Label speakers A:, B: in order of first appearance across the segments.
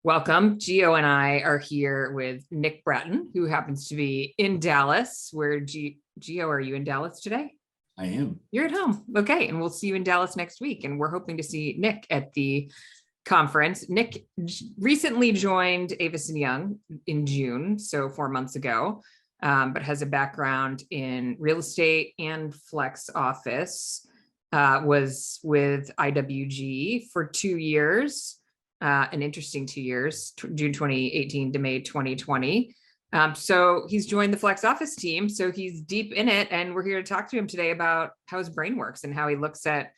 A: Welcome. Gio and I are here with Nick Bratton, who happens to be in Dallas. Gio, are you in Dallas today?
B: I am.
A: You're at home. Okay. And we'll see you in Dallas next week. And we're hoping to see Nick at the conference. Nick recently joined Avison Young in June, so 4 months ago, but has a background in real estate and flex office. Was with IWG for 2 years. An interesting 2 years, June 2018 to May 2020. So he's joined the Flex Office team. So he's deep in it. And we're here to talk to him today about how his brain works and how he looks at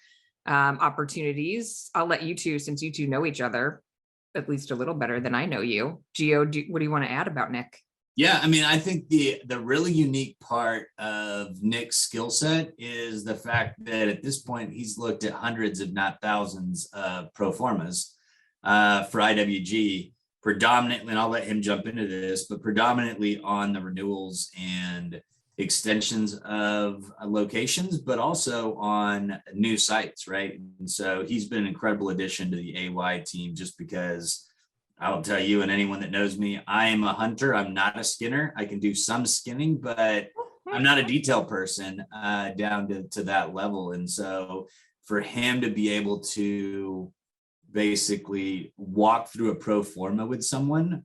A: opportunities. I'll let you two, since you two know each other at least a little better than I know you. Gio, what do you want to add about Nick?
B: Yeah, I mean, I think the really unique part of Nick's skill set is the fact that at this point, he's looked at hundreds, if not thousands, of pro formas for IWG, predominantly, and I'll let him jump into this, but predominantly on the renewals and extensions of locations, but also on new sites, right? And so he's been an incredible addition to the AY team, just because I'll tell you, and anyone that knows me, I am a hunter. I'm not a skinner. I can do some skinning, but I'm not a detail person down to that level. And so for him to be able to basically walk through a pro forma with someone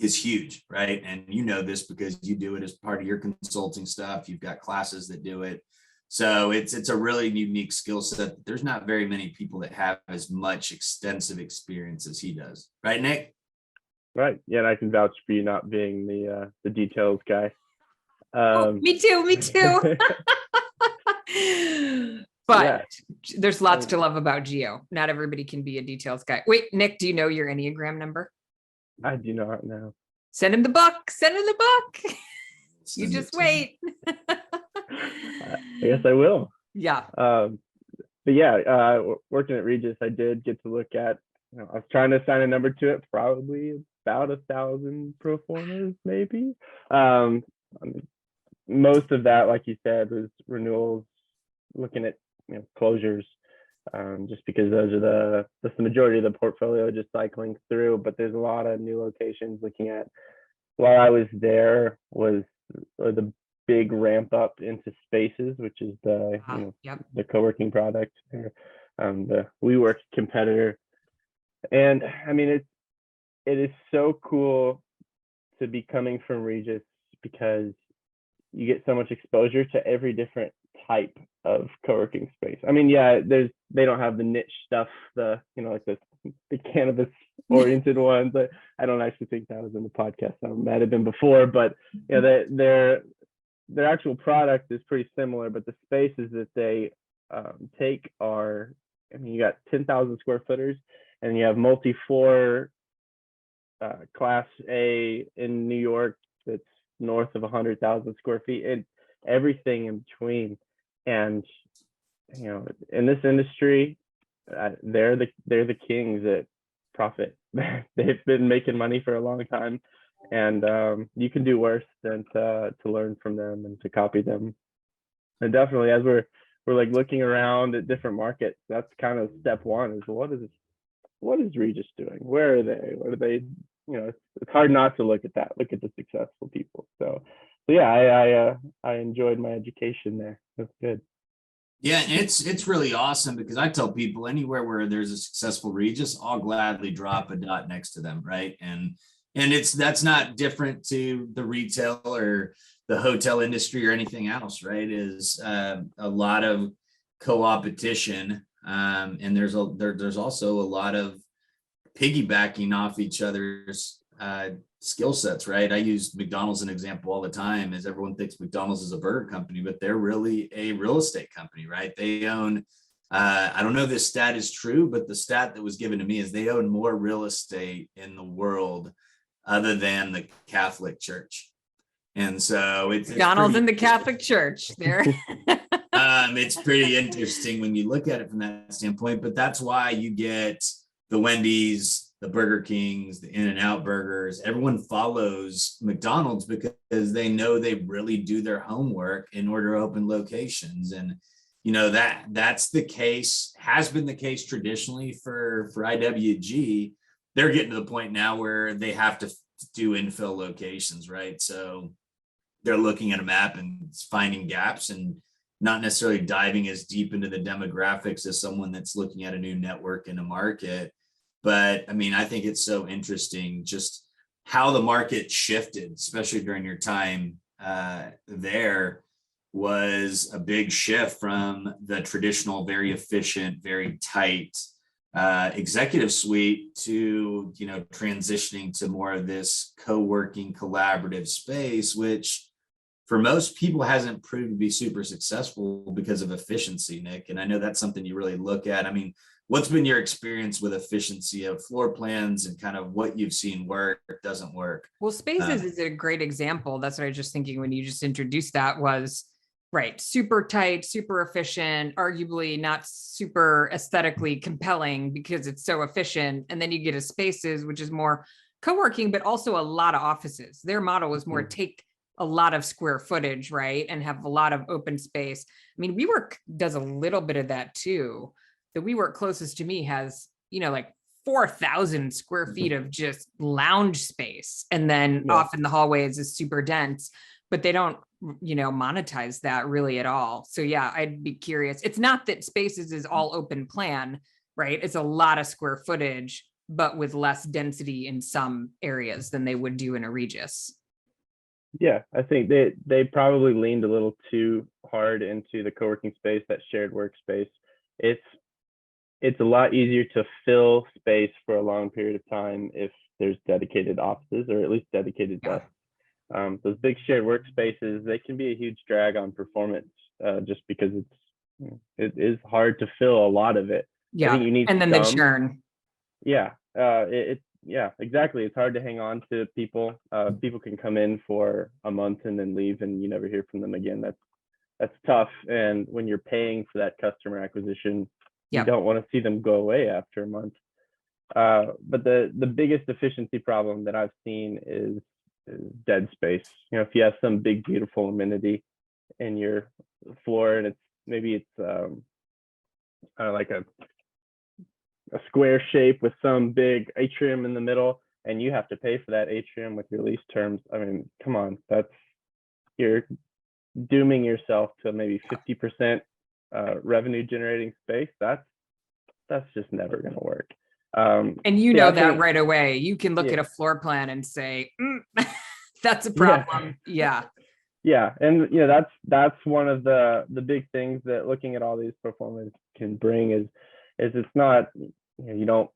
B: is huge, right? And you know this because you do it as part of your consulting stuff. You've got classes that do it. So it's a really unique skill set. There's not very many people that have as much extensive experience as he does. Right, Nick?
C: Right. Yeah, and I can vouch for you not being the details guy.
A: Me too. But yeah, there's lots to love about Gio. Not everybody can be a details guy. Wait, Nick, do you know your Enneagram number?
C: I do not know.
A: Send him the book. You just wait.
C: I guess I will.
A: Yeah.
C: But yeah, working at Regus, I did get to look at, I was trying to assign a number to it, probably about 1,000 pro formas, maybe. Most of that, like you said, was renewals, looking at closures, just because those are that's the majority of the portfolio just cycling through. But there's a lot of new locations looking at. While I was there, was the big ramp up into Spaces, which is the the co-working product, the WeWork competitor. And I mean, it is so cool to be coming from Regus, because you get so much exposure to every different type of co-working space. I mean, yeah, they don't have the niche stuff, the cannabis oriented ones. I don't actually think that was in the podcast. That might have been before, but their actual product is pretty similar, but the spaces that they take are, I mean, you got 10,000 square footers, and you have multi-floor class A in New York that's north of 100,000 square feet, and everything in between. And in this industry, they're the kings at profit. They've been making money for a long time, and you can do worse than to learn from them and to copy them. And definitely, as we're like looking around at different markets, that's kind of step one, is what is Regus doing? Where are they? What are they? It's hard not to look at the successful people. So yeah, I enjoyed my education there. That's good.
B: Yeah, and it's really awesome, because I tell people anywhere where there's a successful Regus, I'll gladly drop a dot next to them, right? And that's not different to the retail or the hotel industry or anything else, right? Is a lot of co-opetition, and there's also a lot of piggybacking off each other's skill sets, right? I use McDonald's as an example all the time, as everyone thinks McDonald's is a burger company, but they're really a real estate company, right? They own, I don't know if this stat is true, but the stat that was given to me is they own more real estate in the world other than the Catholic Church. And so it's
A: McDonald's in the Catholic Church there.
B: It's pretty interesting when you look at it from that standpoint, but that's why you get the Wendy's, the Burger Kings, the In-N-Out burgers. Everyone follows McDonald's because they know they really do their homework in order to open locations. And that's the case, has been the case traditionally for IWG. they're getting to the point now where they have to do infill locations, right? So they're looking at a map and finding gaps and not necessarily diving as deep into the demographics as someone that's looking at a new network in a market. But I mean, I think it's so interesting just how the market shifted, especially during your time there, was a big shift from the traditional, very efficient, very tight executive suite to, you know, transitioning to more of this co-working collaborative space, which for most people hasn't proved to be super successful because of efficiency, Nick. And I know that's something you really look at. I mean, what's been your experience with efficiency of floor plans and kind of what you've seen work or doesn't work?
A: Well, Spaces is a great example. That's what I was just thinking when you just introduced that was, right, super tight, super efficient, arguably not super aesthetically compelling because it's so efficient. And then you get a Spaces, which is more co-working, but also a lot of offices. Their model was more take a lot of square footage, right? And have a lot of open space. I mean, WeWork does a little bit of that too. The WeWork closest to me has, you know, like 4,000 square feet of just lounge space. And then off in the hallways is super dense, but they don't, you know, monetize that really at all. So yeah, I'd be curious. It's not that Spaces is all open plan, right? It's a lot of square footage, but with less density in some areas than they would do in a Regus.
C: Yeah, I think they probably leaned a little too hard into the co-working space, that shared workspace. It's a lot easier to fill space for a long period of time if there's dedicated offices or at least dedicated desks. Those big shared workspaces, they can be a huge drag on performance just because it is hard to fill a lot of it.
A: Yeah,
C: I think you need
A: and then the churn.
C: Yeah, yeah, exactly. It's hard to hang on to people. People can come in for a month and then leave, and you never hear from them again. That's tough. And when you're paying for that customer acquisition, you don't want to see them go away after a month. But the biggest efficiency problem that I've seen is dead space. You know, if you have some big beautiful amenity in your floor, and maybe it's like a square shape with some big atrium in the middle, and you have to pay for that atrium with your lease terms. I mean, come on, you're dooming yourself to maybe 50% revenue generating space. That's just never going to work.
A: And you know that right away. You can look at a floor plan and say, that's a problem. Yeah.
C: And you know, that's one of the big things that looking at all these performers can bring is it's not, you know, you don't,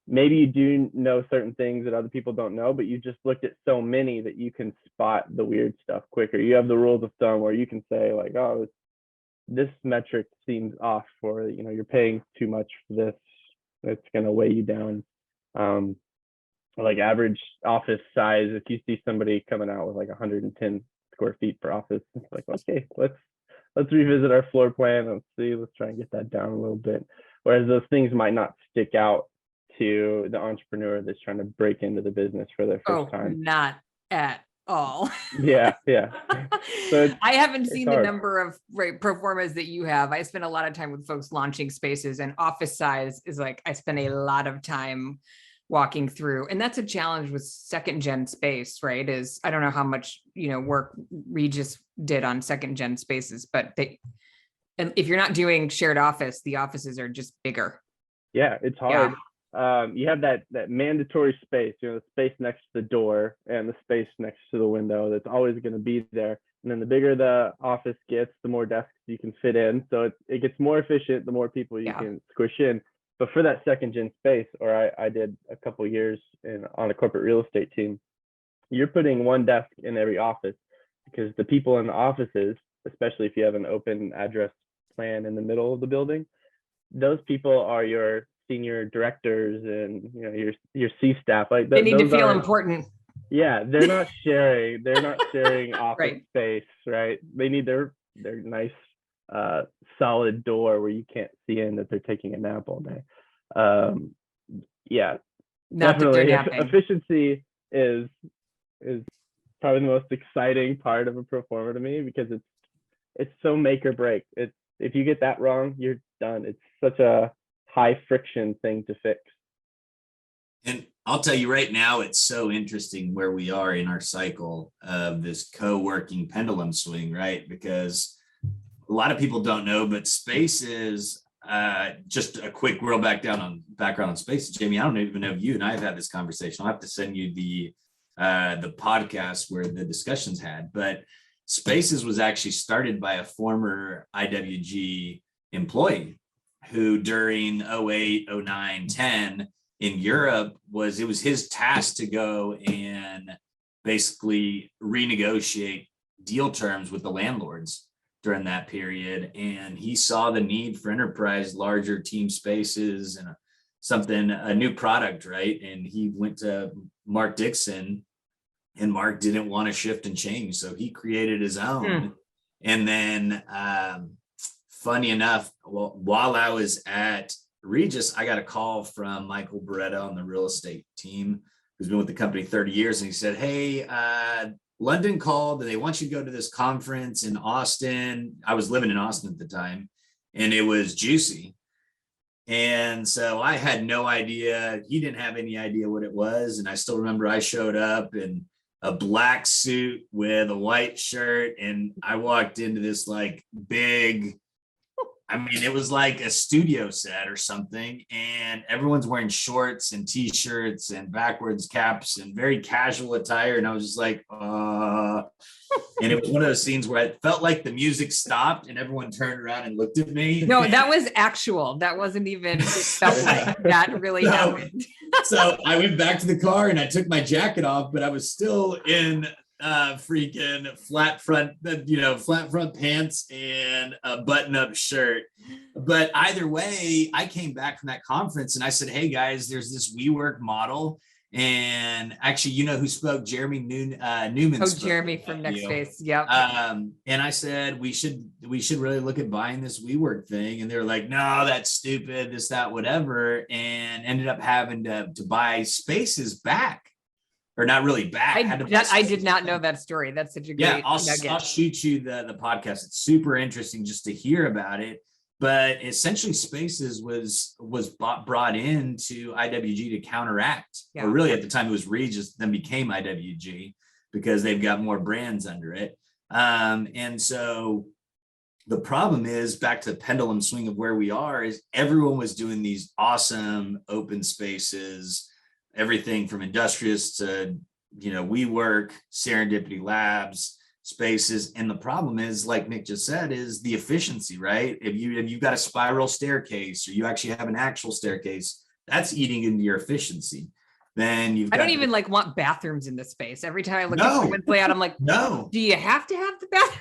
C: maybe you do know certain things that other people don't know, but you just looked at so many that you can spot the weird stuff quicker. You have the rules of thumb where you can say like, oh, this metric seems off, for, you know, you're paying too much for this. It's going to weigh you down. Like average office size, if you see somebody coming out with like 110 square feet per office, it's like, okay, let's revisit our floor plan. Let's try and get that down a little bit. Whereas those things might not stick out to the entrepreneur that's trying to break into the business for their first time.
A: Not at all.
C: Yeah. So
A: I haven't seen the number of pro formas that you have. I spend a lot of time with folks launching spaces, and office size is like, I spend a lot of time walking through. And that's a challenge with second gen space, right? Is I don't know how much, you know, work Regus did on second gen spaces, but and if you're not doing shared office, the offices are just bigger.
C: Yeah, it's hard. You have that mandatory space, you know, the space next to the door and the space next to the window that's always going to be there. And then the bigger the office gets, the more desks you can fit in. So it gets more efficient, the more people you can squish in. But for that second gen space, or I did a couple of years on a corporate real estate team, you're putting one desk in every office because the people in the offices, especially if you have an open address plan in the middle of the building, those people are your senior directors and, you know, your C staff. Like
A: they need to feel important.
C: Yeah, they're not sharing office space, right? They need their nice solid door where you can't see in that they're taking a nap all day. Yeah,
A: not
C: definitely. Efficiency is probably the most exciting part of a pro forma to me, because it's so make or break. If you get that wrong, you're done. It's such a high friction thing to fix.
B: I'll tell you right now, it's so interesting where we are in our cycle of this co-working pendulum swing, right? Because a lot of people don't know, but Spaces, just a quick whirl background on Spaces. Jamie, I don't even know if you and I have had this conversation. I'll have to send you the podcast where the discussions had, but Spaces was actually started by a former IWG employee who during 08, 09, 10 in Europe it was his task to go and basically renegotiate deal terms with the landlords during that period. And he saw the need for enterprise, larger team spaces and a new product, right? And he went to Mark Dixon, and Mark didn't want to shift and change. So he created his own. And then funny enough, while I was at Regus, I got a call from Michael Beretta on the real estate team, who's been with the company 30 years. And he said, hey, London called and they want you to go to this conference in Austin. I was living in Austin at the time, and it was juicy. And so I had no idea. He didn't have any idea what it was. And I still remember I showed up in a black suit with a white shirt. And I walked into this like big, it was like a studio set or something, and everyone's wearing shorts and t-shirts and backwards caps and very casual attire. And I was just like, and it was one of those scenes where it felt like the music stopped and everyone turned around and looked at me.
A: No, that was actual. That wasn't even, it felt like that really happened.
B: So I went back to the car and I took my jacket off, but I was still in freaking flat front pants and a button-up shirt. But either way, I came back from that conference and I said, hey guys, there's this WeWork model. And actually, you know who spoke? Jeremy Newman.
A: Oh, Jeremy from Next Space. Yep.
B: And I said, we should really look at buying this WeWork thing. And they were like, no, that's stupid, this, that, whatever. And ended up having to buy Spaces back. Or not really back.
A: I did not know that story. That's such a great
B: I'll
A: nugget.
B: shoot you the podcast. It's super interesting just to hear about it. But essentially, Spaces was brought in to IWG to counteract, or really at the time it was Regus, then became IWG because they've got more brands under it. And so the problem is, back to the pendulum swing of where we are, is everyone was doing these awesome open spaces, everything from Industrious to, WeWork, Serendipity Labs, Spaces. And the problem is, like Nick just said, is the efficiency, right? If you've got a spiral staircase, or you actually have an actual staircase, that's eating into your efficiency. Then
A: I don't even want bathrooms in this space. Every time I look at someone's layout, I'm like, no, do you have to have the bathroom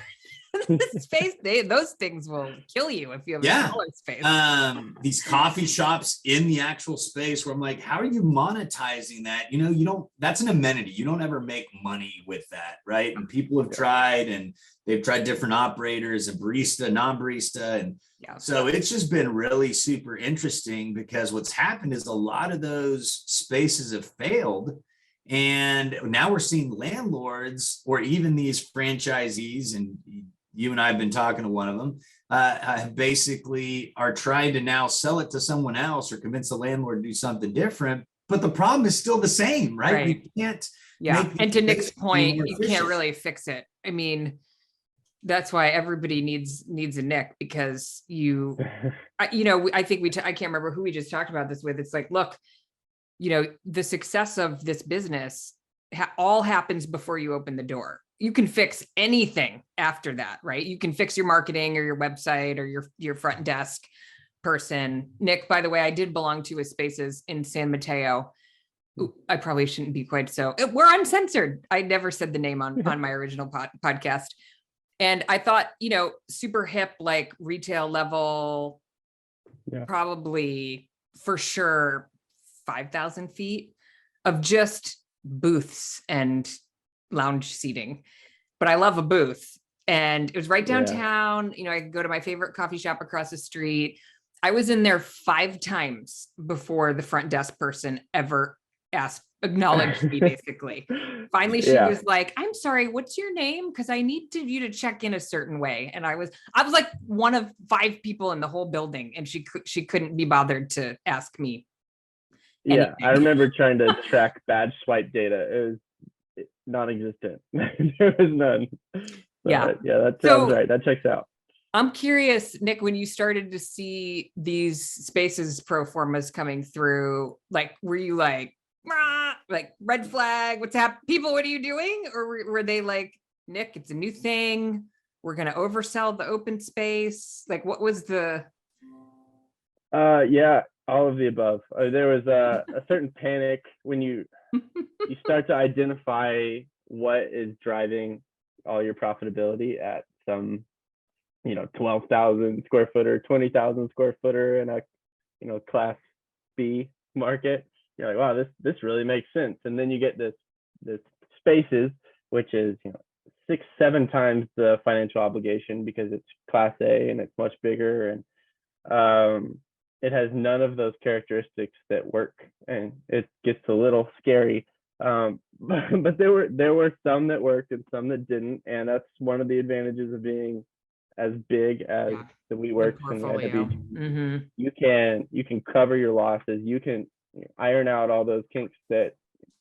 A: in this space? Those things will kill you if you have a smaller space.
B: These coffee shops in the actual space where I'm like, how are you monetizing that? You don't, that's an amenity. You don't ever make money with that, right? And people have tried, and they've tried different operators, and barista, non-barista. And so it's just been really super interesting, because what's happened is a lot of those spaces have failed. And now we're seeing landlords, or even these franchisees, and you and I have been talking to one of them, basically are trying to now sell it to someone else or convince the landlord to do something different. But the problem is still the same, right? You can't.
A: And to Nick's point, you can't really fix it. That's why everybody needs a Nick, because I think I can't remember who we just talked about this with. It's like, look, the success of this business all happens before you open the door. You can fix anything after that, right? You can fix your marketing or your website or your front desk person. Nick, by the way, I did belong to a Spaces in San Mateo. Ooh, I probably shouldn't be quite so. We're uncensored. I never said the name on my original podcast. And I thought, super hip, like retail level, probably for sure 5,000 feet of just booths and lounge seating. But I love a booth, and it was right downtown. I could go to my favorite coffee shop across the street. I was in there 5 times before the front desk person ever acknowledged me, basically. Finally, she was like, I'm sorry, what's your name? Because I need you to check in a certain way. And I was like one of 5 people in the whole building, and she couldn't be bothered to ask me.
C: Yeah, I
A: anything.
C: remember trying to track badge swipe data. It was non-existent. There was none.
A: Yeah.
C: Yeah, that sounds
A: So
C: right. That checks out.
A: I'm curious, Nick, when you started to see these spaces pro formas coming through, like, were you like, "Rah," like red flag, what's happening? People, what are you doing? Or were they like, Nick, it's a new thing. We're going to oversell the open space. Like, what was the,
C: Yeah, all of the above. There was a certain panic when you start to identify what is driving all your profitability at some 12,000 square footer, 20,000 square footer in a class B market. You're like, wow, this really makes sense. And then you get this spaces, which is 6-7 times the financial obligation because it's class A and it's much bigger, and it has none of those characteristics that work, and it gets a little scary. But there were some that worked and some that didn't, and that's one of the advantages of being as big as the WeWorks and the
A: portfolio?
C: IW. You can cover your losses. You can iron out all those kinks that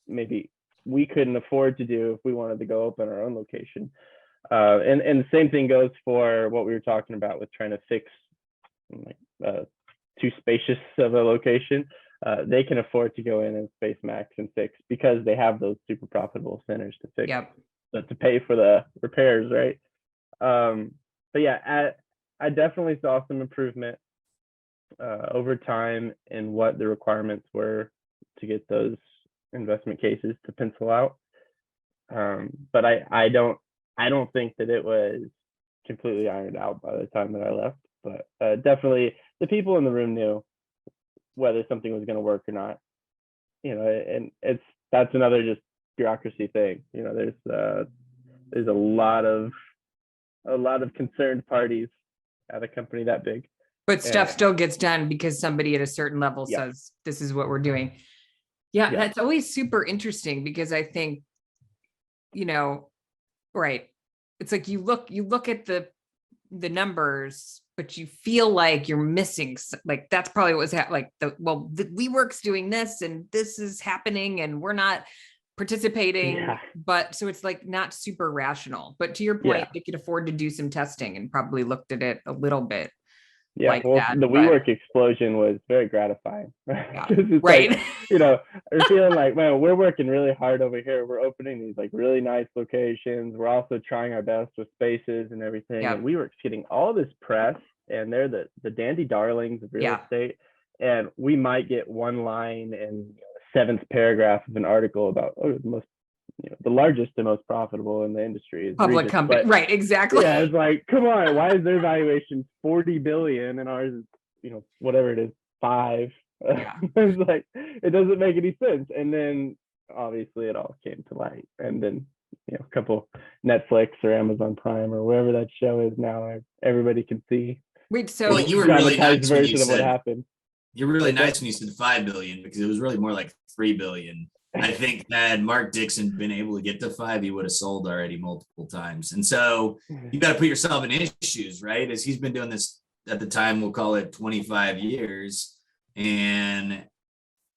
C: maybe we couldn't afford to do if we wanted to go open our own location. And the same thing goes for what we were talking about with trying to fix too spacious of a location. They can afford to go in and space max and fix because they have those super profitable centers to fix, to pay for the repairs, right? But yeah, I definitely saw some improvement over time in what the requirements were to get those investment cases to pencil out. But I don't think that it was completely ironed out by the time that I left. But definitely the people in the room knew whether something was going to work or not. And that's another just bureaucracy thing. There's a lot of concerned parties at a company that big.
A: But stuff still gets done because somebody at a certain level says, this is what we're doing. Yeah, that's always super interesting because I think, right. It's like you look at the numbers, but you feel like you're missing, like that's probably what was the WeWork's doing this and this is happening and we're not participating, but so it's like not super rational. But to your point, they could afford to do some testing and probably looked at it a little bit.
C: The WeWork explosion was very gratifying. It's
A: right.
C: Like, we're feeling like, man, we're working really hard over here. We're opening these like really nice locations. We're also trying our best with spaces and everything. And WeWork's getting all this press, and they're the dandy darlings of real estate. And we might get one line in the 7th paragraph of an article about the largest and most profitable in the industry is
A: public
C: Regus,
A: company, right? Exactly.
C: Yeah, it's like, come on, why is their valuation 40 billion and ours is, whatever it is, 5? It's like, it doesn't make any sense. And then obviously it all came to light, and then a couple Netflix or Amazon Prime or wherever that show is now, everybody can see.
A: Wait, so
B: you were really nice when you
C: of what happened.
B: You're really nice when you said 5 billion, because it was really more like 3 billion. I think had Mark Dixon been able to get to 5, he would have sold already multiple times. And so you got to put yourself in his shoes, right? As he's been doing this at the time, we'll call it 25 years. And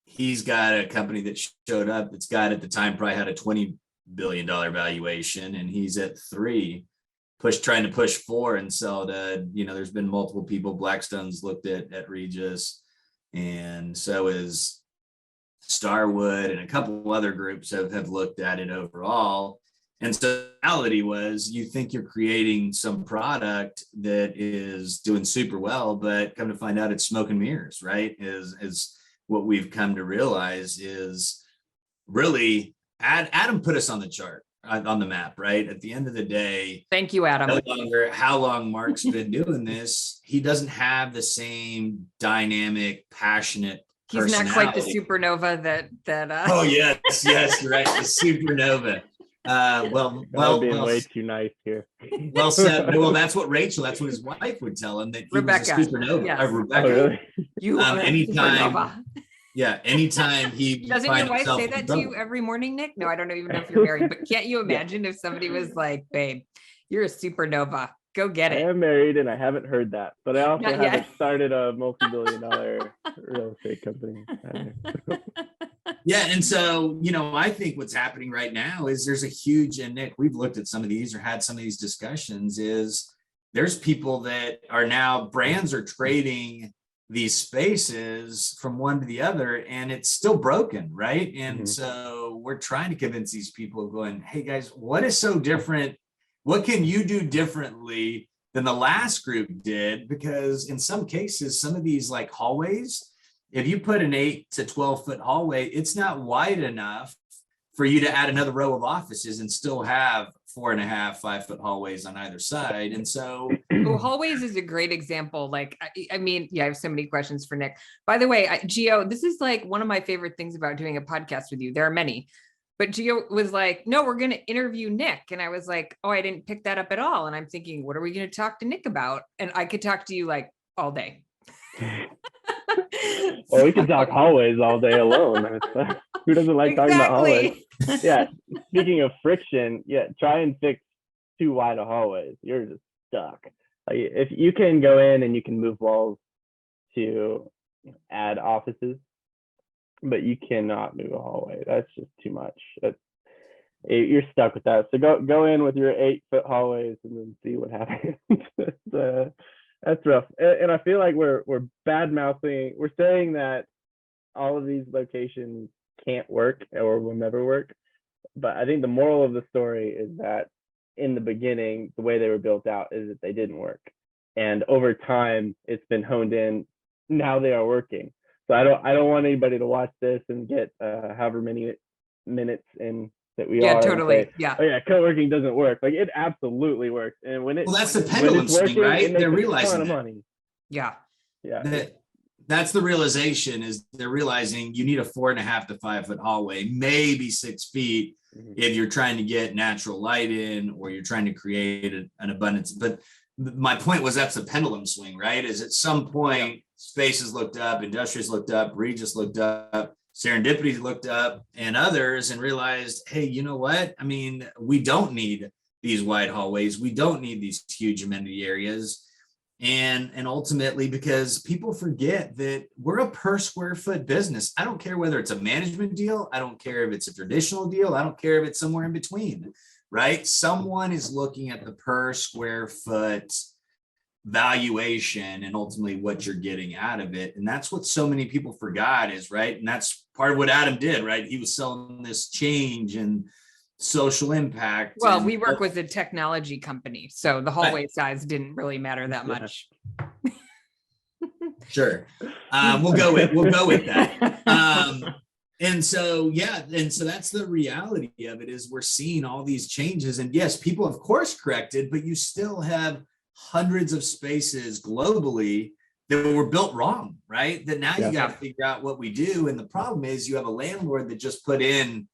B: he's got a company that showed up that's got at the time probably had a $20 billion valuation. And he's at 3, trying to push 4 and sell to, there's been multiple people. Blackstone's looked at Regus, and so is Starwood, and a couple other groups have looked at it overall. And so the reality was, you think you're creating some product that is doing super well, but come to find out it's smoke and mirrors, right? Is what we've come to realize is really Adam put us on the chart, on the map, right? At the end of the day,
A: thank you, Adam.
B: No longer how long Mark's been doing this, he doesn't have the same dynamic, passionate.
A: He's not quite the supernova that.
B: Oh yes, you're right. The supernova. Well,
C: being way too nice here.
B: Well said. Well, that's what his wife would tell him, that he
A: Rebecca.
B: was a supernova.
A: Yes.
B: Rebecca.
C: Oh, really?
A: You are
B: anytime.
A: supernova.
B: Yeah, anytime he
A: doesn't your wife say that to you every morning, Nick? No, I don't even know if you're married, but can't you imagine if somebody was like, "Babe, you're a supernova. Go get
C: I
A: it.
C: am married and I haven't heard that, but I also
A: Not yet.
C: haven't started a multi-billion-dollar real estate company either.
B: Yeah. And so, I think what's happening right now is there's a huge, and Nick, we've looked at some of these or had some of these discussions, is there's people that are now, brands are trading these spaces from one to the other, and it's still broken, right? And so we're trying to convince these people going, hey guys, what is so different? What can you do differently than the last group did? Because in some cases, some of these like hallways, if you put an 8 to 12 foot hallway, it's not wide enough for you to add another row of offices and still have 4.5, 5 foot hallways on either side. And so
A: hallways is a great example. Like, I mean, yeah, I have so many questions for Nick. By the way, Gio, this is like one of my favorite things about doing a podcast with you. There are many, but Gio was like, no, we're going to interview Nick. And I was like, oh, I didn't pick that up at all. And I'm thinking, what are we going to talk to Nick about? And I could talk to you like all day.
C: Well, we can talk hallways all day alone. Who doesn't like talking about hallways? Yeah. Speaking of friction, try and fix too wide of hallways. You're just stuck. Like, if you can go in and you can move walls to add offices, but you cannot move a hallway. That's just too much. You're stuck with that. So go in with your 8-foot hallways and then see what happens. That's rough. And I feel like we're bad mouthing. We're saying that all of these locations can't work or will never work. But I think the moral of the story is that in the beginning, the way they were built out is that they didn't work. And over time, it's been honed in. Now they are working. So I don't want anybody to watch this and get however many minutes in that we are.
A: Yeah, totally.
C: Say,
A: yeah.
C: Oh yeah, co-working doesn't work. Like, it absolutely works. And when it,
B: well, that's the pendulum swing, right? They're realizing that.
C: Money.
A: Yeah.
B: That's the realization, is they're realizing you need a 4.5 to 5 foot hallway, maybe 6 feet if you're trying to get natural light in, or you're trying to create an abundance. But my point was, that's the pendulum swing, right? Is at some point, Spaces looked up, Industrious looked up, Regus looked up, Serendipity looked up, and others, and realized, hey, you know what? I mean, we don't need these wide hallways. We don't need these huge amenity areas. And ultimately, because people forget that we're a per square foot business. I don't care whether it's a management deal. I don't care if it's a traditional deal. I don't care if it's somewhere in between, right? Someone is looking at the per square foot valuation and ultimately what you're getting out of it. And that's what so many people forgot is, right? And that's part of what Adam did, right? He was selling this change and social impact.
A: Well, we work with a technology company, so the hallway size didn't really matter that much.
B: Sure. We'll go with that. And so that's the reality of it, is we're seeing all these changes. And yes, people of course corrected, but you still have hundreds of spaces globally that were built wrong, right? That now you got to figure out what we do. And the problem is you have a landlord that just put in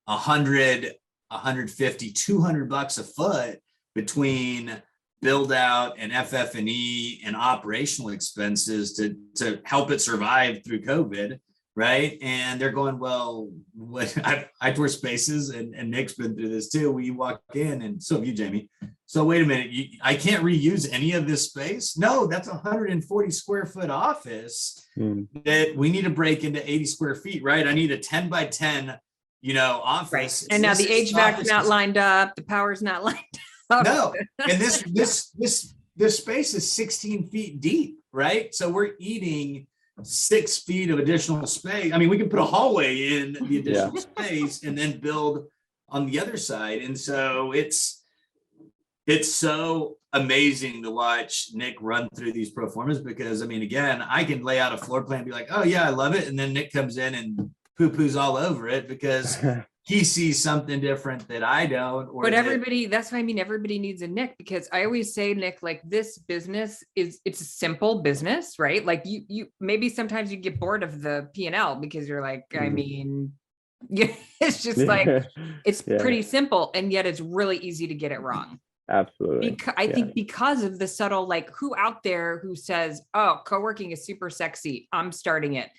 B: 100, 150, $200 a foot between build out and FF&E and operational expenses to help it survive through COVID, right? And they're going, well, what I tour Spaces, and Nick's been through this too. We walk in, and so have you, Jamie. So wait a minute, I can't reuse any of this space? No, that's 140 square foot office that we need to break into 80 square feet, right? I need a 10 by 10, office.
A: Right. And now the HVAC's not lined up, the power's not lined up.
B: No, and this space is 16 feet deep, right? So we're eating 6 feet of additional space. I mean, we can put a hallway in the additional space and then build on the other side. And so it's so amazing to watch Nick run through these pro formas, because I mean, again, I can lay out a floor plan and be like, oh yeah, I love it. And then Nick comes in and poo-poos all over it because he sees something different that I don't.
A: But that's what I mean. Everybody needs a Nick, because I always say, Nick, like, this business it's a simple business, right? Like you maybe sometimes you get bored of the P&L because you're like, I mean, it's just like, it's pretty simple. And yet it's really easy to get it wrong.
C: Absolutely.
A: I think because of the subtle, like, who out there who says, oh, co-working is super sexy, I'm starting it.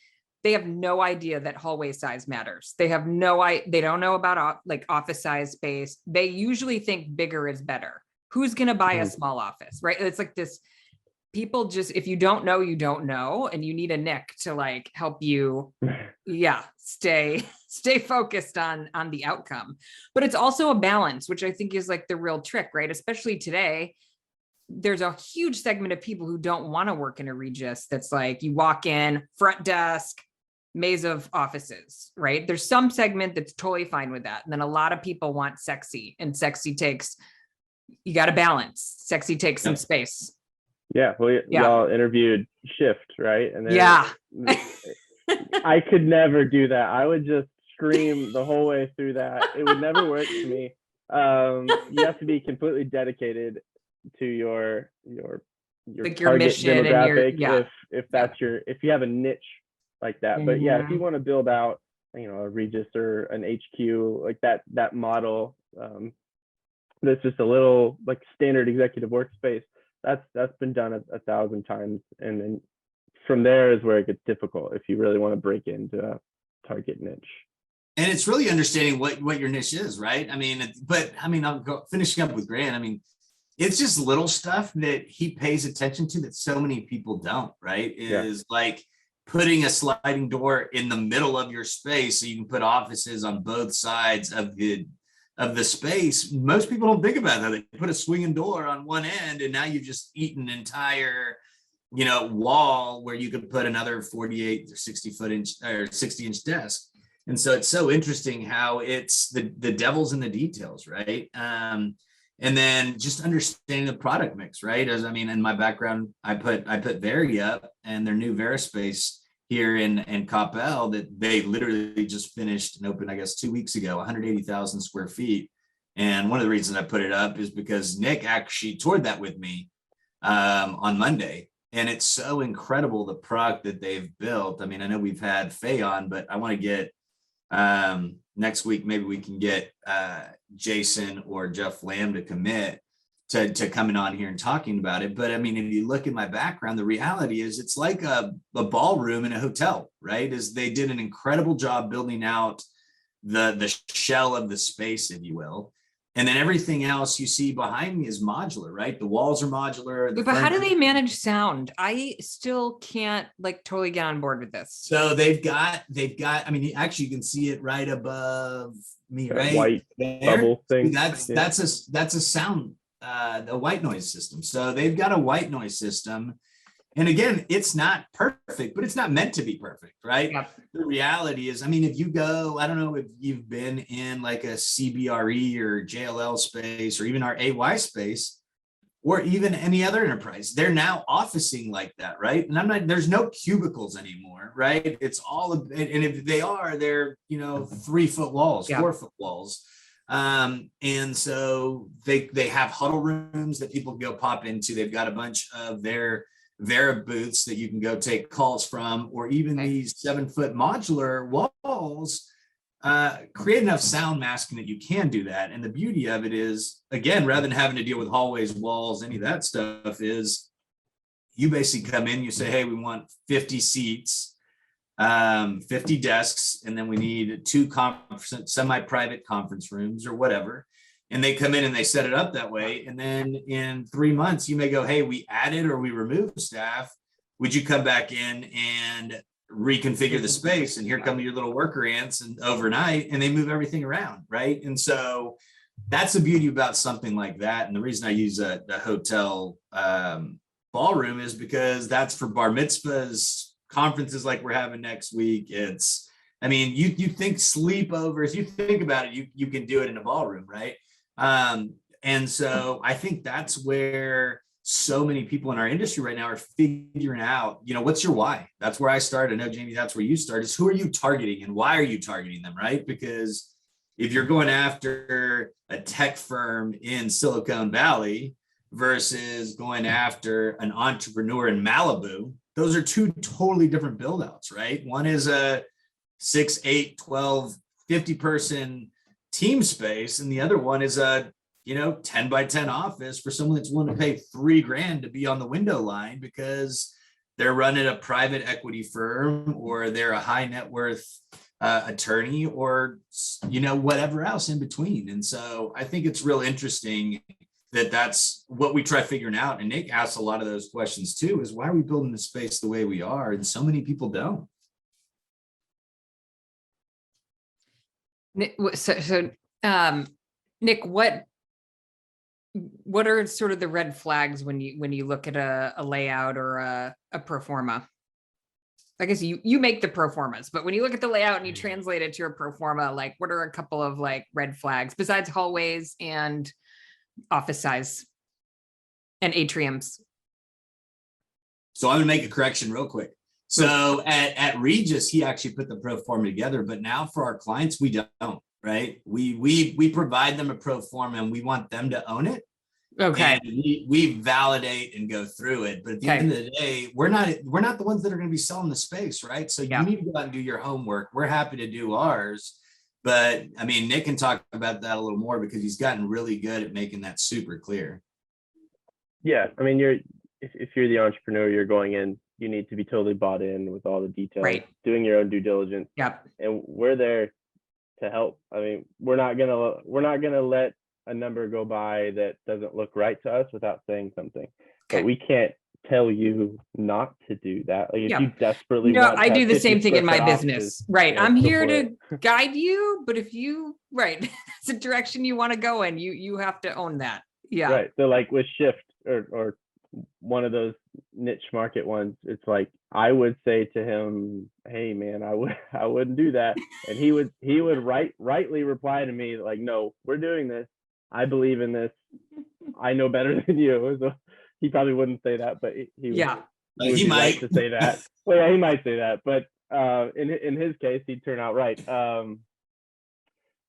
A: They have no idea that hallway size matters. They don't know about like office size space. They usually think bigger is better. who's going to buy a
C: Mhm.
A: small office, right? It's like this, people just, if you don't know, you don't know, and you need a Nick to like help you, stay focused on the outcome. But it's also a balance, which I think is like the real trick, right? Especially today, there's a huge segment of people who don't want to work in a Regus that's like, you walk in, front desk, maze of offices, right? There's some segment that's totally fine with that. And then a lot of people want sexy, and sexy takes, you got to balance. Sexy takes some
B: Yep.
A: space.
C: Yeah, well,
A: Yeah.
C: y'all interviewed Shift, right? And then
A: Yeah.
C: I could never do that. I would just scream the whole way through that. It would never work for me. You have to be completely dedicated to your
A: Like your
C: target
A: mission and your,
C: demographic,
A: yeah.
C: if that's if you have a niche like that. But yeah, if you
A: Mhm.
C: want to build out, a Regus or an HQ like that model, that's just a little like standard executive workspace. That's been done 1,000 times, and then from there is where it gets difficult if you really want to break into a target niche.
B: And it's really understanding what your niche is, right? I mean, finishing up with Grant. I mean, it's just little stuff that he pays attention to that so many people don't, right? Is like putting a sliding door in the middle of your space so you can put offices on both sides of the space. Most people don't think about that. They put a swinging door on one end, and now you've just eaten an entire, wall where you could put another 48 or 60-inch desk. And so it's so interesting how it's the devil's in the details, right? And then just understanding the product mix, right? As in my background, I put Very up and their new VeriSpace here in Coppell that they literally just finished and opened, I guess, 2 weeks ago, 180,000 square feet. And one of the reasons I put it up is because Nick actually toured that with me on Monday. And it's so incredible, the product that they've built. I mean, I know we've had Faye on, but I want to get next week, maybe we can get Jason or Jeff Lamb to commit to coming on here and talking about it. But I mean, if you look at my background, the reality is it's like a ballroom in a hotel, right? Is they did an incredible job building out the shell of the space, if you will. And then everything else you see behind me is modular, right? The walls are modular.
A: But how do they manage sound? I still can't like totally get on board with this.
B: So they've got, I mean, actually you can see it right above me,
C: That
B: right?
C: white
B: there.
C: bubble thing.
B: That's a sound, a white noise system. So they've got a white noise system. And again, it's not perfect, but it's not meant to be perfect, right?
A: Yep.
B: The reality is, I mean, if you go, I don't know if you've been in like a CBRE or JLL space or even our AY space, or even any other enterprise, they're now officing like that, right? And there's no cubicles anymore, right? It's all, and if they are, they're, 3-foot walls, 4-foot walls. And so they have huddle rooms that people can go pop into. They've got a bunch of their Vera booths that you can go take calls from, or even these 7-foot modular walls create enough sound masking that you can do that. And the beauty of it is, again, rather than having to deal with hallways, walls, any of that stuff, is you basically come in, you say, hey, we want 50 seats, 50 desks, and then we need 2 semi-private conference rooms or whatever. And they come in and they set it up that way. And then in 3 months, you may go, hey, we added or we removed staff. Would you come back in and reconfigure the space? And here come your little worker ants and overnight, and they move everything around, right? And so that's the beauty about something like that. And the reason I use a hotel ballroom is because that's for bar mitzvahs, conferences like we're having next week. It's, I mean, you think sleepovers, you think about it, you can do it in a ballroom, right? And so I think that's where so many people in our industry right now are figuring out, what's your why? That's where I started. I know, Jamie, that's where you started. Is who are you targeting and why are you targeting them, right? Because if you're going after a tech firm in Silicon Valley versus going after an entrepreneur in Malibu, those are 2 totally different build outs, right? One is a 6, 8, 12, 50 person team space, and the other one is a 10 by 10 office for someone that's willing to pay $3,000 to be on the window line because they're running a private equity firm, or they're a high net worth attorney, or whatever else in between. And so I think it's real interesting that's what we try figuring out. And Nick asks a lot of those questions too, is why are we building the space the way we are? And so many people don't.
A: Nick, what are sort of the red flags when you look at a layout or a pro forma? I guess you make the pro formas, but when you look at the layout and you translate it to a pro forma, like what are a couple of like red flags besides hallways and office size and atriums?
B: So I'm gonna make a correction real quick. So at Regus, he actually put the pro forma together, but now for our clients, we don't, right? We provide them a pro forma and we want them to own it.
A: Okay.
B: And we validate and go through it. But at the end of the day, we're not the ones that are going to be selling the space, right? So you need to go out and do your homework. We're happy to do ours. But I mean, Nick can talk about that a little more because he's gotten really good at making that super clear.
C: Yeah. I mean, if you're the entrepreneur, you're going in, you need to be totally bought in with all the details, doing your own due diligence.
A: Yep.
C: And we're there to help. I mean, we're not gonna let a number go by that doesn't look right to us without saying something. But we can't tell you not to do that. Like if you desperately want
A: I do the same thing in my
C: offices,
A: business. Right. I'm here to guide you, but if you it's a direction you want to go in, you have to own that. Yeah.
C: Right. So like with Shift or one of those niche market ones, it's like I would say to him, hey man, I wouldn't do that. And he would rightly reply to me like, no, we're doing this. I believe in this. I know better than you. So he probably wouldn't say that, but he might to say that. Well, yeah, he might say that, but in his case, he'd turn out right. So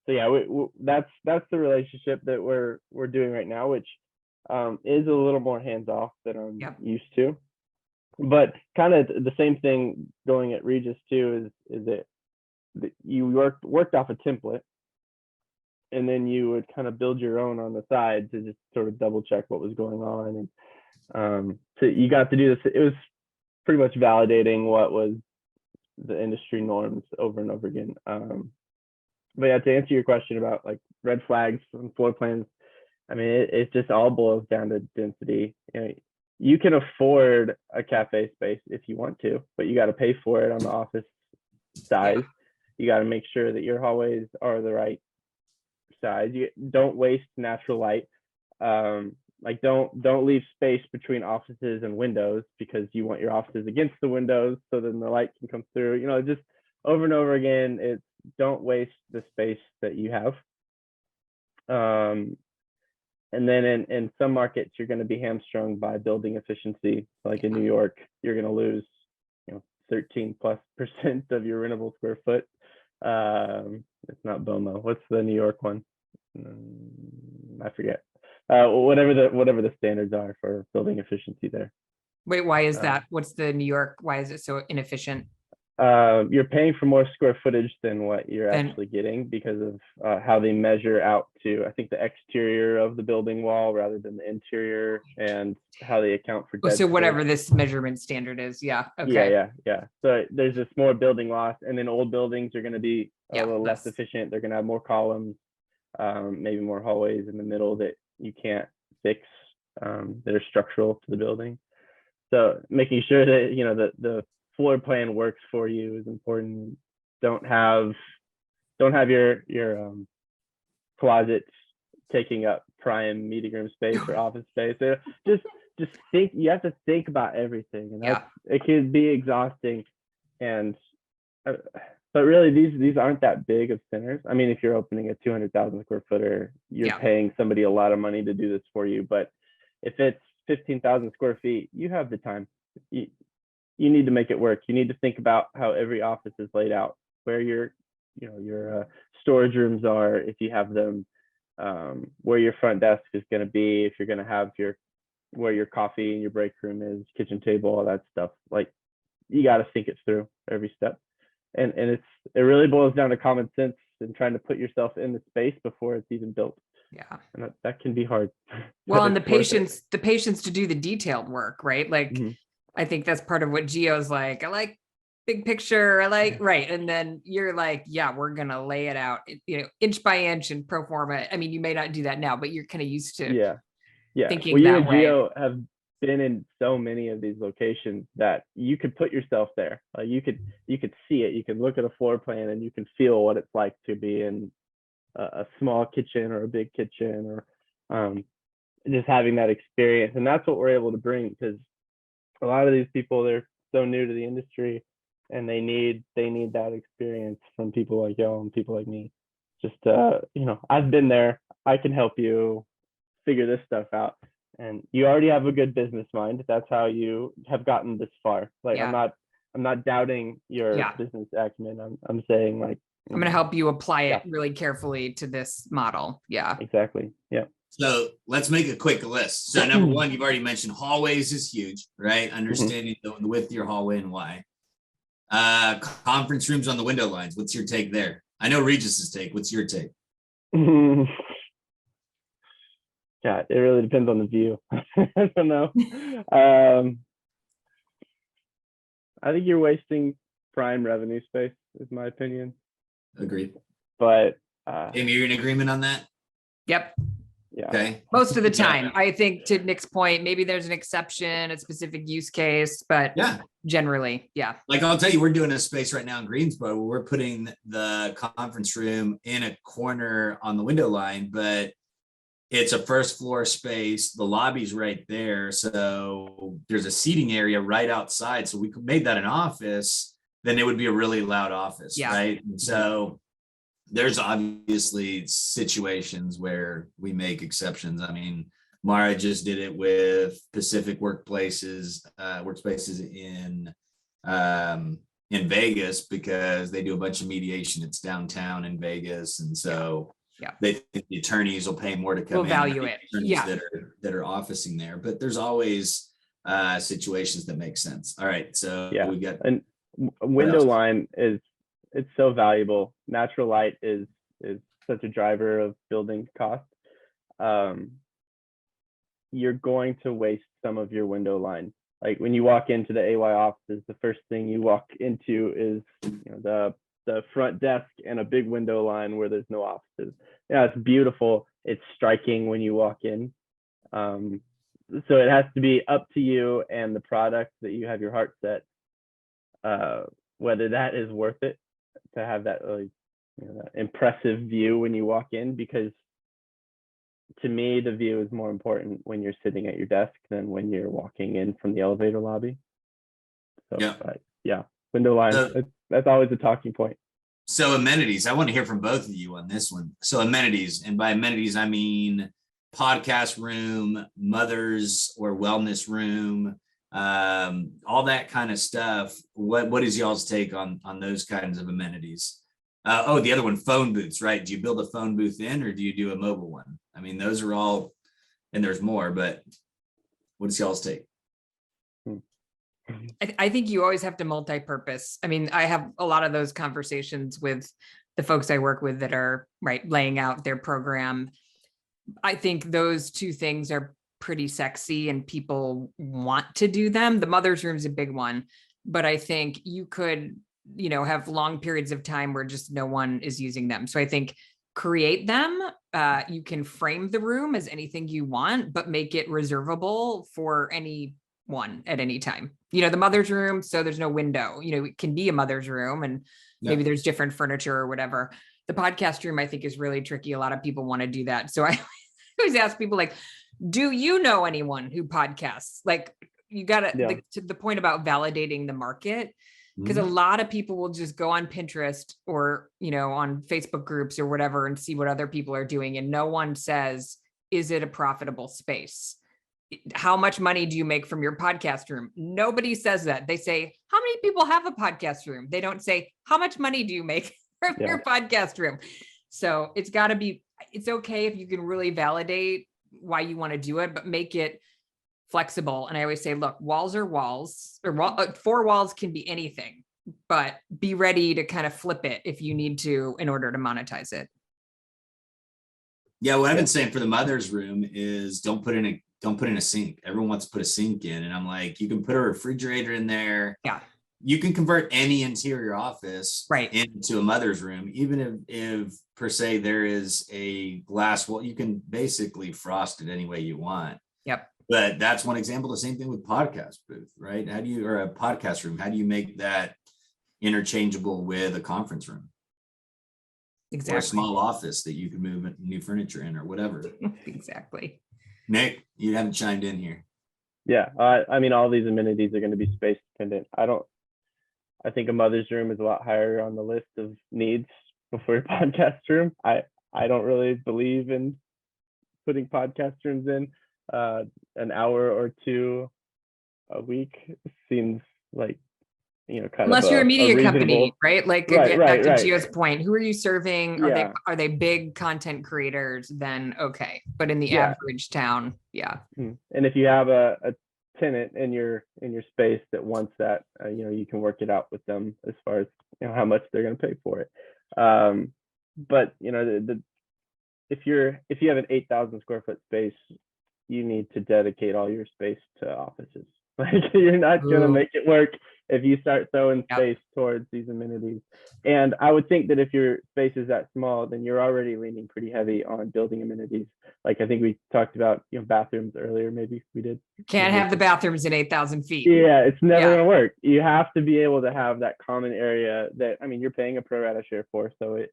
C: yeah, that's the relationship that we're doing right now, which is a little more hands off than I'm used to. But kind of the same thing going at Regus too is that you worked off a template. And then you would kind of build your own on the side to just sort of double check what was going on. And so you got to do this. It was pretty much validating what was the industry norms over and over again. But yeah, to answer your question about like red flags and floor plans, I mean, it just all boils down to density. You can afford a cafe space if you want to, but you got to pay for it on the office size. You got to make sure that your hallways are the right size. You don't waste natural light. Like don't leave space between offices and windows because you want your offices against the windows so then the light can come through. Just over and over again, it's don't waste the space that you have. And then in some markets, you're going to be hamstrung by building efficiency. Like in New York, you're going to lose 13+% of your rentable square foot. It's not BOMO. What's the New York one? I forget. Whatever the standards are for building efficiency there.
A: Wait, why is that? What's the New York? Why is it so inefficient?
C: You're paying for more square footage than what you're actually getting because of how they measure out to, I think, the exterior of the building wall rather than the interior, and how they account for dead
A: so whatever
C: space.
A: This measurement standard is. Yeah. Okay.
C: Yeah. So there's just more building loss, and then old buildings are going to be a little less efficient. They're going to have more columns, maybe more hallways in the middle that you can't fix, that are structural to the building. So making sure that the floor plan works for you is important. Don't have your closets taking up prime meeting room space or office space. Just think. You have to think about everything, and it can be exhausting. And but really, these aren't that big of centers. I mean, if you're opening a 200,000 square footer, you're paying somebody a lot of money to do this for you. But if it's 15,000 square feet, you have the time. You need to make it work. You need to think about how every office is laid out, where your storage rooms are, if you have them, where your front desk is going to be, if you're going to have where your coffee and your break room is, kitchen table, all that stuff. Like, you got to think it through every step. And it really boils down to common sense and trying to put yourself in the space before it's even built. Yeah. And that can be hard.
A: Well, and the patience to do the detailed work, right? Like, I think that's part of what Gio's like. I like big picture. I like, right. And then you're like, we're going to lay it out, inch by inch and pro forma. I mean, you may not do that now, but you're kind of used to
C: Yeah.
A: thinking
C: Well, you
A: that
C: and
A: way.
C: Gio have been in so many of these locations that you could put yourself there. Like you could see it. You can look at a floor plan and you can feel what it's like to be in a small kitchen or a big kitchen, or just having that experience. And that's what we're able to bring, because a lot of these people, they're so new to the industry, and they need that experience from people like y'all and people like me. Just I've been there. I can help you figure this stuff out. And you already have a good business mind. That's how you have gotten this far. Like
A: Yeah.
C: I'm not doubting your business acumen. I'm saying, like,
A: I'm going to help you apply it
C: Yeah.
A: really carefully to this model. Yeah.
C: Exactly. Yeah.
B: So let's make a quick list. So number one, you've already mentioned hallways is huge, right? Understanding the width of your hallway and why. Conference rooms on the window lines. What's your take there? I know Regis's take. What's your take?
C: Yeah, it really depends on the view. I don't know. I think you're wasting prime revenue space, is my opinion.
B: Agreed.
C: But
B: Amy, you're in agreement on that?
A: Yep.
C: Yeah.
B: Okay.
A: Most of the time. I think, to Nick's point, maybe there's an exception, a specific use case, but
B: Yeah.
A: generally, yeah.
B: Like, I'll tell you, we're doing a space right now in Greensboro where we're putting the conference room in a corner on the window line, but it's a first floor space. The lobby's right there. So there's a seating area right outside. So we made that an office, then it would be a really loud office,
A: Yeah.
B: right? And so there's obviously situations where we make exceptions. I mean, Mara just did it with Pacific workplaces in Vegas, because they do a bunch of mediation. It's downtown in Vegas, and so they think the attorneys will pay more to come in.
A: Value it. Yeah.
B: That are officing there, but there's always situations that make sense. All right, so we got
C: and window line it's so valuable. Natural light is such a driver of building cost. You're going to waste some of your window line. Like when you walk into the AY offices, the first thing you walk into is the front desk and a big window line where there's no offices. Yeah, it's beautiful. It's striking when you walk in. So it has to be up to you and the product that you have your heart set, whether that is worth it to have that really that impressive view when you walk in, because to me, the view is more important when you're sitting at your desk than when you're walking in from the elevator lobby. So window line, that's always a talking point.
B: So amenities, I want to hear from both of you on this one. So amenities, and by amenities, I mean podcast room, mothers or wellness room, all that kind of stuff. What is y'all's take on those kinds of amenities? The other one, phone booths, right? Do you build a phone booth in, or do you do a mobile one? I mean, those are all, and there's more, but what is y'all's take?
A: I think you always have to multi-purpose. I mean, I have a lot of those conversations with the folks I work with that are laying out their program. I think those two things are pretty sexy and people want to do them. The mother's room is a big one, but I think you could, have long periods of time where just no one is using them. So I think create them. You can frame the room as anything you want, but make it reservable for anyone at any time. The mother's room, so there's no window. It can be a mother's room, and maybe there's different furniture or whatever. The podcast room, I think, is really tricky. A lot of people want to do that. So I always ask people, do you know anyone who podcasts? You got to, to the point about validating the market, because a lot of people will just go on Pinterest or, on Facebook groups or whatever and see what other people are doing. And no one says, is it a profitable space? How much money do you make from your podcast room? Nobody says that. They say, how many people have a podcast room? They don't say, how much money do you make from your podcast room? So it's got to be, it's okay if you can really validate why you want to do it, but make it flexible. And I always say, look, walls are walls, or 4 walls can be anything, but be ready to kind of flip it if you need to in order to monetize it.
B: Yeah, what I've been saying for the mother's room is don't put in a sink. Everyone wants to put a sink in, and I'm like, you can put a refrigerator in there.
A: Yeah.
B: You can convert any interior office into a mother's room, even if per se there is a glass wall. You can basically frost it any way you want.
A: Yep.
B: But that's one example. The same thing with podcast booth, right? Or a podcast room, how do you make that interchangeable with a conference room?
A: Exactly.
B: Or a small office that you can move new furniture in or whatever.
A: Exactly.
B: Nick, you haven't chimed in here.
C: Yeah, I mean, all these amenities are going to be space dependent. I think a mother's room is a lot higher on the list of needs before a podcast room. I don't really believe in putting podcast rooms in. An hour or two a week seems like, kind
A: Unless
C: of
A: you're a media
C: reasonable
A: company, right? Like
C: Right,
A: again,
C: right,
A: back to
C: right.
A: Gio's point, who are you serving?
C: Yeah.
A: Are they big content creators? Then okay. But in the
C: Yeah.
A: average town, yeah.
C: And if you have a tenant in your space that wants that, you can work it out with them as far as how much they're going to pay for it. But if you have an 8,000 square foot space, you need to dedicate all your space to offices. Like, you're not going to make it work if you start throwing space towards these amenities. And I would think that if your space is that small, then you're already leaning pretty heavy on building amenities. Like, I think we talked about, bathrooms earlier. Maybe we did.
A: Can't have the bathrooms in 8,000 feet.
C: Yeah, it's never going to work. You have to be able to have that common area that, I mean, you're paying a pro rata share for, so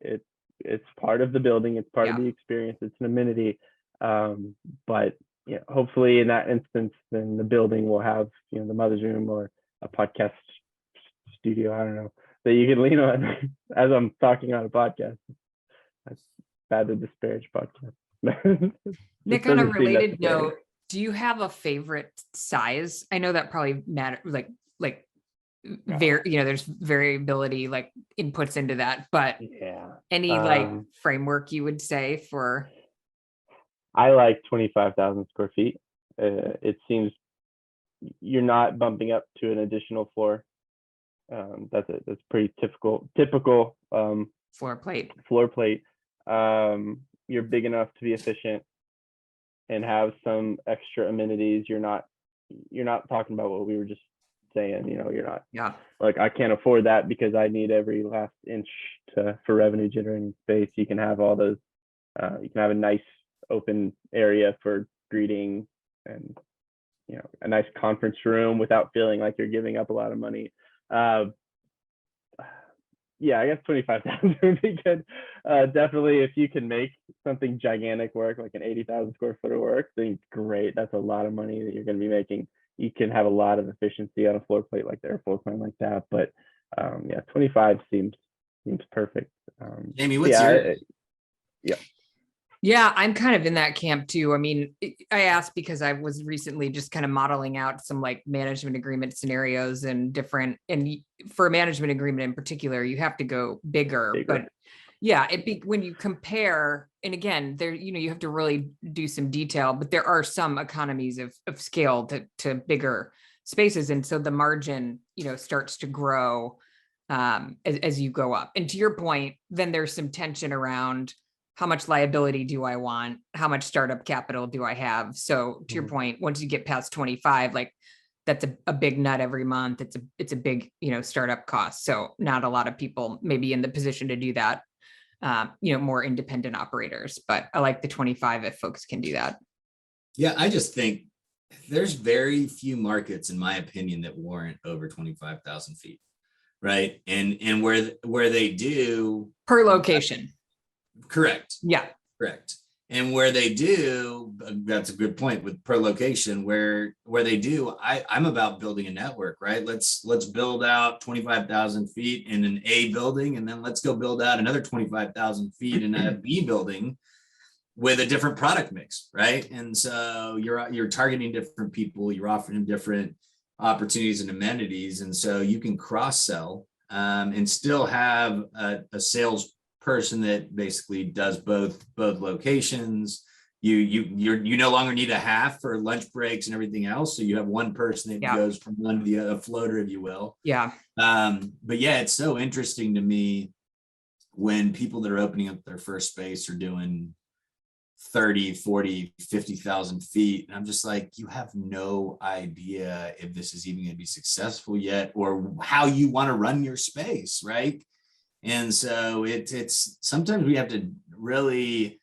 C: it's part of the building. It's part of the experience. It's an amenity. But hopefully in that instance, then the building will have, the mother's room or a podcast studio, I don't know, that you can lean on as I'm talking on a podcast. That's bad to disparage podcast.
A: Nick, on a related note, do you have a favorite size? I know that probably matters, there's variability, like inputs into that, but any framework you would say for?
C: I like 25,000 square feet. It seems you're not bumping up to an additional floor. That's pretty typical
A: floor plate.
C: You're big enough to be efficient and have some extra amenities. You're not talking about what we were just saying. You're not like, I can't afford that because I need every last inch for revenue generating space. You can have all those. You can have a nice open area for greeting and a nice conference room without feeling like you're giving up a lot of money. I guess 25,000 would be good. Definitely, if you can make something gigantic work, like an 80,000 square foot work, then great. That's a lot of money that you're going to be making. You can have a lot of efficiency on a floor plate like that, or floor plan like that. But 25 seems perfect.
B: Amy, what's your?
A: Yeah, I'm kind of in that camp too. I mean, I asked because I was recently just kind of modeling out some like management agreement scenarios and for a management agreement in particular, you have to go bigger. But when you compare, and again, there, you have to really do some detail, but there are some economies of scale to bigger spaces. And so the margin, starts to grow as you go up. And to your point, then there's some tension around how much liability do I want? How much startup capital do I have? So to your point, once you get past 25, like that's a big nut every month. It's a big, startup cost. So not a lot of people may be in the position to do that, more independent operators, but I like the 25 if folks can do that.
B: Yeah, I just think there's very few markets, in my opinion, that warrant over 25,000 feet, right? And where they do
A: per location.
B: Correct.
A: Yeah.
B: Correct. And where they do, that's a good point with per location, where they do, I'm about building a network, right? Let's build out 25,000 feet in an A building, and then let's go build out another 25,000 feet in a B building with a different product mix, right? And so you're targeting different people, you're offering different opportunities and amenities, and so you can cross-sell and still have a sales person that basically does both locations. You no longer need a half for lunch breaks and everything else, so you have one person that goes from one to the other, a floater, if you will. But it's so interesting to me when people that are opening up their first space are doing 30, 40, 50,000 feet, and I'm just like, you have no idea if this is even going to be successful yet, or how you want to run your space, right? And so it's sometimes we have to really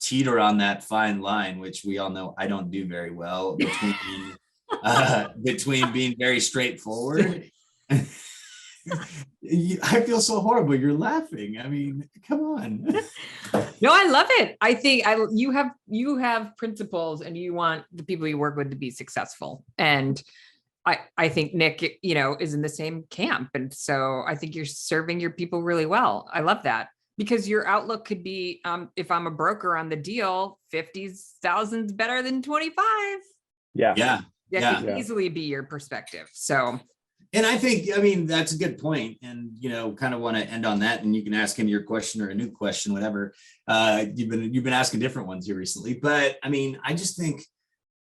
B: teeter on that fine line, which we all know I don't do very well, between being very straightforward. I feel so horrible. You're laughing. I mean, come on.
A: No, I love it. I think you have principles and you want the people you work with to be successful. And I think Nick, is in the same camp. And so I think you're serving your people really well. I love that because your outlook could be, if I'm a broker on the deal, 50,000's better than 25.
B: Yeah.
A: That could easily be your perspective. So.
B: And I think, that's a good point. And, kind of want to end on that, and you can ask him your question or a new question, whatever. You've been asking different ones here recently, but I just think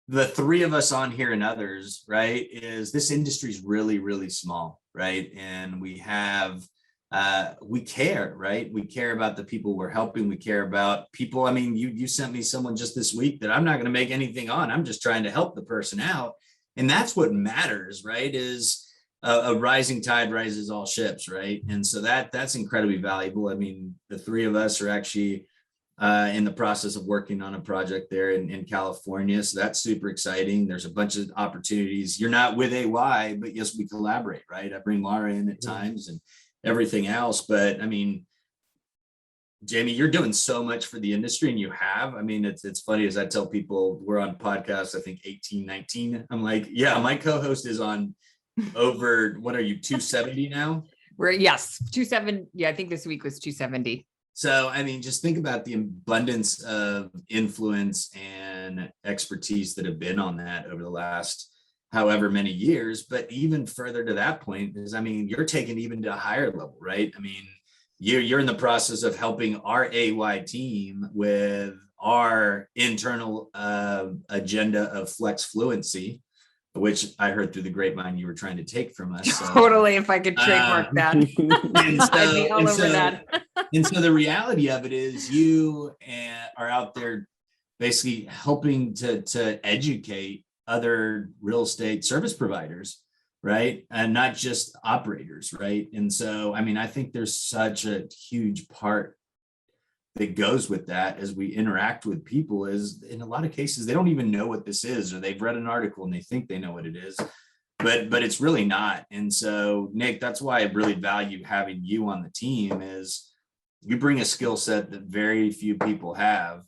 B: the three of us on here and others, right, is this industry is really, really small, right? And we care, right? We care about the people we're helping. We care about people. You sent me someone just this week that I'm not going to make anything on. I'm just trying to help the person out. And that's what matters, right? Is a rising tide rises all ships, right? And so that's incredibly valuable. The three of us are actually in the process of working on a project there in California. So that's super exciting. There's a bunch of opportunities. You're not with AY, but yes, we collaborate, right? I bring Laura in at times and everything else. But Jamie, you're doing so much for the industry, and you have. It's funny as I tell people we're on podcasts, I think 18, 19. I'm like, yeah, my co-host is on over, what are you, 270 now?
A: Yes, 270. Yeah, I think this week was 270.
B: So, just think about the abundance of influence and expertise that have been on that over the last however many years. But even further to that point is, you're taking even to a higher level, right? You're in the process of helping our AY team with our internal agenda of flex fluency, which I heard through the grapevine you were trying to take from us. So.
A: Totally, if I could trademark that. I'd be all over that.
B: And so the reality of it is you are out there basically helping to educate other real estate service providers, right? And not just operators, right? And so, I think there's such a huge part that goes with that as we interact with people is, in a lot of cases, they don't even know what this is, or they've read an article and they think they know what it is, but it's really not. And so, Nick, that's why I really value having you on the team is you bring a skill set that very few people have.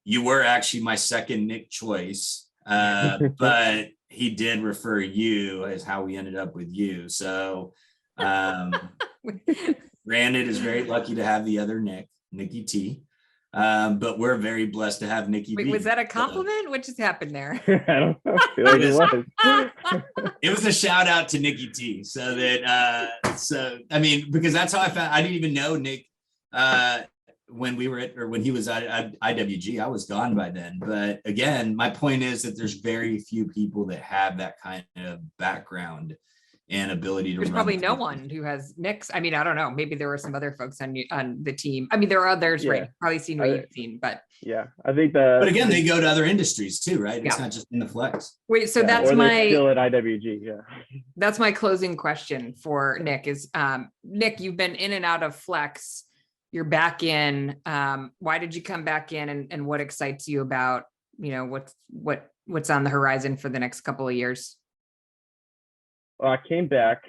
B: You were actually my second Nick choice, but he did refer you as how we ended up with you. So Brandon is very lucky to have the other Nikki T. But we're very blessed to have Nikki.
A: Wait,
B: B.
A: was that a compliment? What just happened there?
C: I don't know. I feel like it was.
B: It was a shout out to Nikki T. So that, because that's how I found, I didn't even know Nick when he was at IWG. I was gone by then. But again, my point is that there's very few people that have that kind of background and ability to
A: There's probably no one who has Nick's. I don't know. Maybe there were some other folks on the team. There are others, right? You've probably seen what you've seen, but
C: yeah, I think
B: but again, they go to other industries too, right? It's
A: Yeah.
B: not just in the flex.
A: Wait, so
C: or
A: that's
C: they're still at IWG. Yeah.
A: that's my closing question for Nick is, Nick, you've been in and out of flex. You're back in. Why did you come back in, and what excites you about, what's on the horizon for the next couple of years?
C: Well, I came back,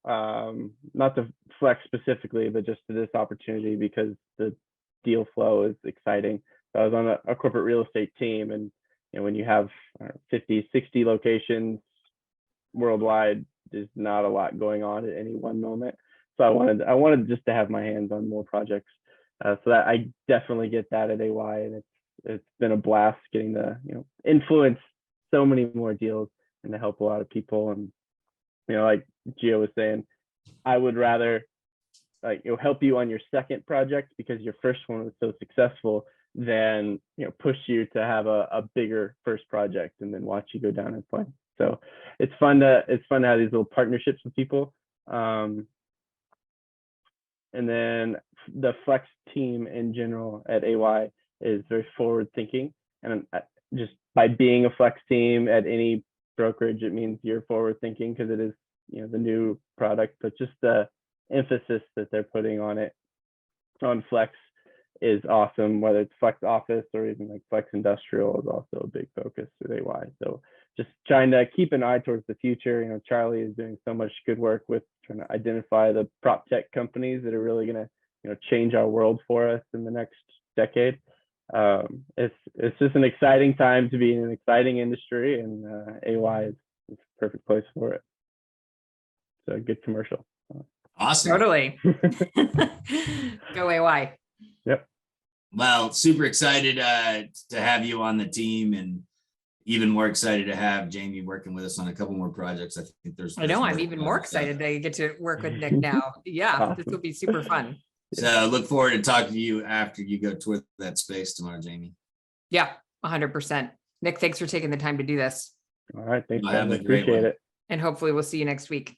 C: not to flex specifically, but just to this opportunity because the deal flow is exciting. So I was on a corporate real estate team, and when you have 50, 60 locations worldwide, there's not a lot going on at any one moment. So I wanted just to have my hands on more projects. So that I definitely get that at AY, and it's been a blast getting to influence so many more deals and to help a lot of people. And like Gio was saying, I would rather help you on your second project because your first one was so successful than push you to have a bigger first project and then watch you go down in flames. So it's fun to have these little partnerships with people. And then the flex team in general at AY is very forward thinking, and just by being a flex team at any brokerage, it means you're forward thinking because it is the new product, but just the emphasis that they're putting on flex is awesome, whether it's flex office or even like flex industrial is also a big focus with AY. So just trying to keep an eye towards the future. You know, Charlie is doing so much good work with trying to identify the prop tech companies that are really going to, you know, change our world for us in the next decade. It's just an exciting time to be in an exciting industry, and AY is a perfect place for it. It's a good commercial.
B: Awesome.
A: Totally. Go AY.
C: Yep.
B: Well, super excited to have you on the team, and even more excited to have Jamie working with us on a couple more projects. I think
A: I know, I'm even more excited that I get to work with Nick now. Yeah,
C: Awesome.
A: This will be super fun.
B: So look forward to talking to you after you go tour that space tomorrow, Jamie.
A: Yeah, 100%. Nick, thanks for taking the time to do this.
C: All right. Thanks,
B: Have
C: Ben.
B: a great
C: Appreciate
B: one.
C: it.
A: And hopefully we'll see you next week.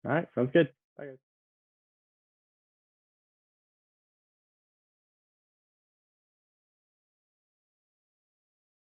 C: All right. Sounds good. Bye, guys.